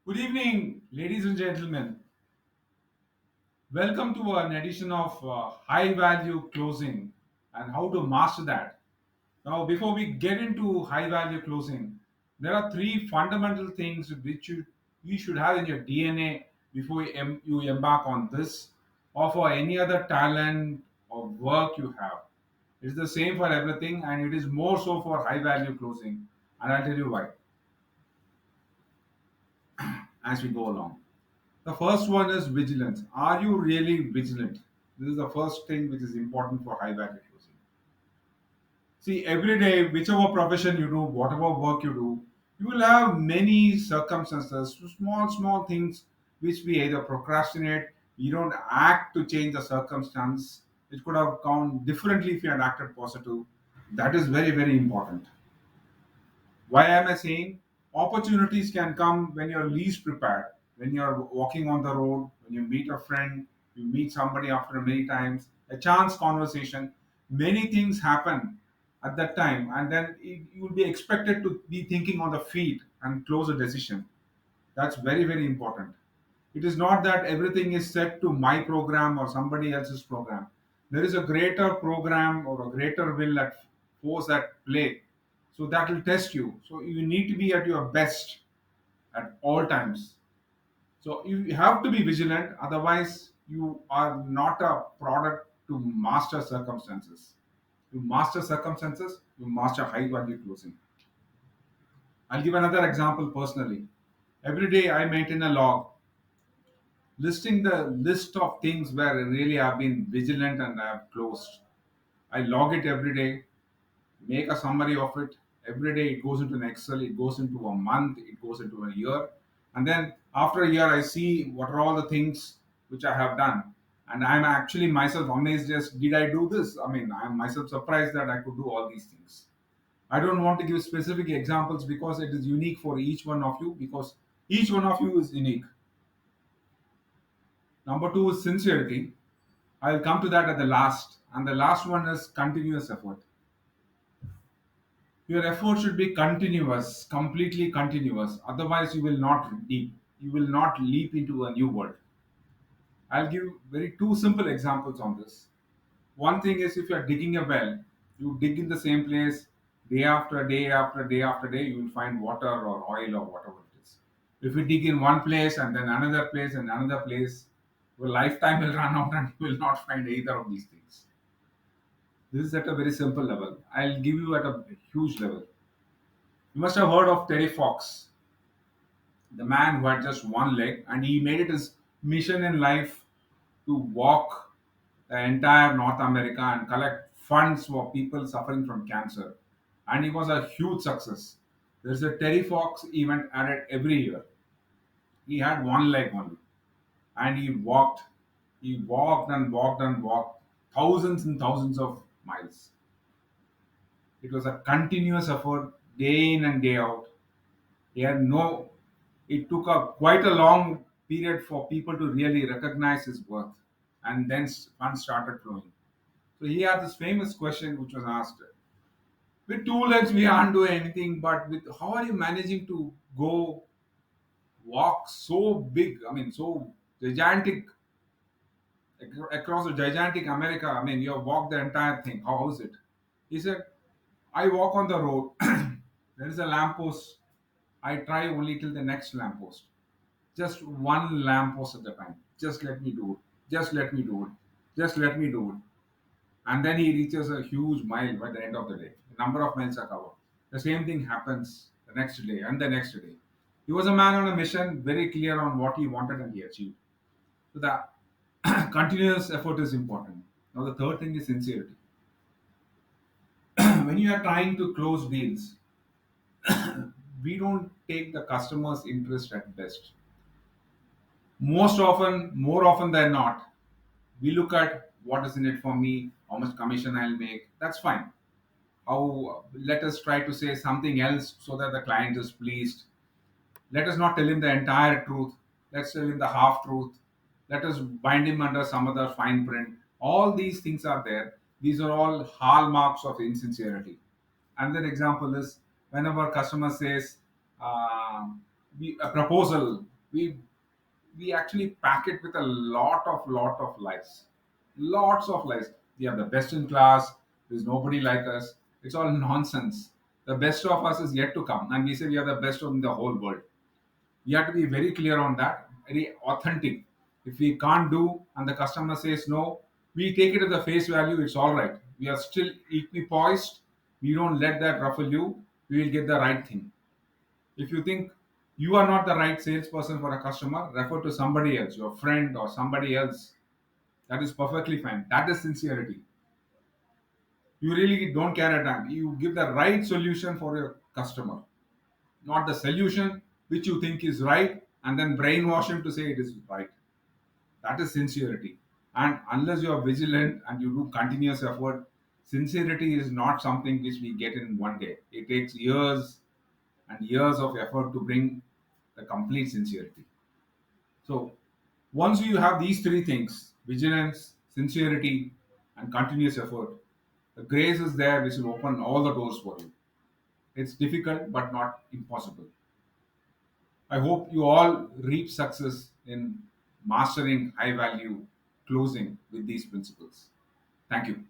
Good evening, ladies and gentlemen. Welcome to an edition of High Value Closing and how to master that. Now, before we get into high value closing, there are three fundamental things which you should have in your DNA before you embark on this or for any other talent or work you have. It's the same for everything and it is more so for high value closing. And I'll tell you why as we go along. The first one is vigilance. Are you really vigilant? This is the first thing which is important for high value closing. See, every day, whichever profession you do, whatever work you do, you will have many circumstances, small things which we either procrastinate, we don't act to change the circumstance. It could have gone differently if you had acted positive. That is very important. Why am I saying? Opportunities can come when you're least prepared. When you're walking on the road, when you meet a friend, you meet somebody after many times, a chance conversation, many things happen at that time, and then you will be expected to be thinking on the feet and close a decision. That's very important. It is not that everything is set to my program or somebody else's program. There is a greater program or a greater will at force at play. So that will test you. So you need to be at your best at all times. So you have to be vigilant, otherwise, you are not a product to master circumstances. You master circumstances, you master high value closing. I'll give another example personally. Every day I maintain a log listing the list of things where really I've been vigilant and I've closed. I log it every day, make a summary of it. Every day it goes into an Excel, it goes into a month, it goes into a year. And then after a year, I see what are all the things which I have done. And I'm actually myself amazed, just did I do this? I mean, I'm myself surprised that I could do all these things. I don't want to give specific examples because it is unique for each one of you, because each one of you is unique. Number two is sincerity. I'll come to that at the last. And the last one is continuous effort. Your effort should be continuous, completely continuous. Otherwise, you will not leap into a new world. I'll give very two simple examples on this. One thing is if you are digging a well, you dig in the same place day after day after day after day, you will find water or oil or whatever it is. If you dig in one place and then another place and another place, your lifetime will run out and you will not find either of these things. This is at a very simple level. I'll give you at a huge level. You must have heard of Terry Fox, the man who had just one leg, and he made it his mission in life to walk the entire North America and collect funds for people suffering from cancer. And it was a huge success. There's a Terry Fox event added every year. He had one leg only, and he walked. He walked and walked and walked thousands and thousands of miles. It was a continuous effort, day in and day out. He had no. It took a quite a long period for people to really recognize his worth, and then funds started flowing. So he had this famous question which was asked: with two legs we can't do anything, but with how are you managing to go walk so big? I mean, so gigantic across the gigantic America. I mean, you have walked the entire thing. How is it? He said, I walk on the road. There is a lamppost. I try only till the next lamppost. Just one lamppost at a time. Just let me do it. Just let me do it. Just let me do it. And then he reaches a huge mile by the end of the day. The number of miles are covered. The same thing happens the next day and the next day. He was a man on a mission, very clear on what he wanted and he achieved. So the continuous effort is important. Now the third thing is sincerity. When you are trying to close deals, we don't take the customer's interest at best. Most often, more often than not, we look at what is in it for me, how much commission I'll make. That's fine. How let us try to say something else so that the client is pleased. Let us not tell him the entire truth. Let's tell him the half truth. Let us bind him under some other fine print. All these things are there. These are all hallmarks of insincerity. Another example is whenever customer says a proposal. we we actually pack it with a lot of lies. Lots of lies. We are the best in class. There's nobody like us. It's all nonsense. The best of us is yet to come, and we say we are the best in the whole world. We have to be very clear on that, very authentic. If we can't do and the customer says no, we take it at the face value, it's all right. We are still equipoised. We don't let that ruffle you. We will get the right thing. If you think you are not the right salesperson for a customer, refer to somebody else, your friend or somebody else. That is perfectly fine. That is sincerity. You really don't care at time. You give the right solution for your customer, not the solution which you think is right and then brainwash him to say it is right. That is sincerity. And unless you are vigilant and you do continuous effort, sincerity is not something which we get in one day. It takes years and years of effort to bring the complete sincerity. So once you have these three things, vigilance, sincerity, and continuous effort, the grace is there which will open all the doors for you. It's difficult but not impossible. I hope you all reap success in mastering high value closing with these principles. Thank you.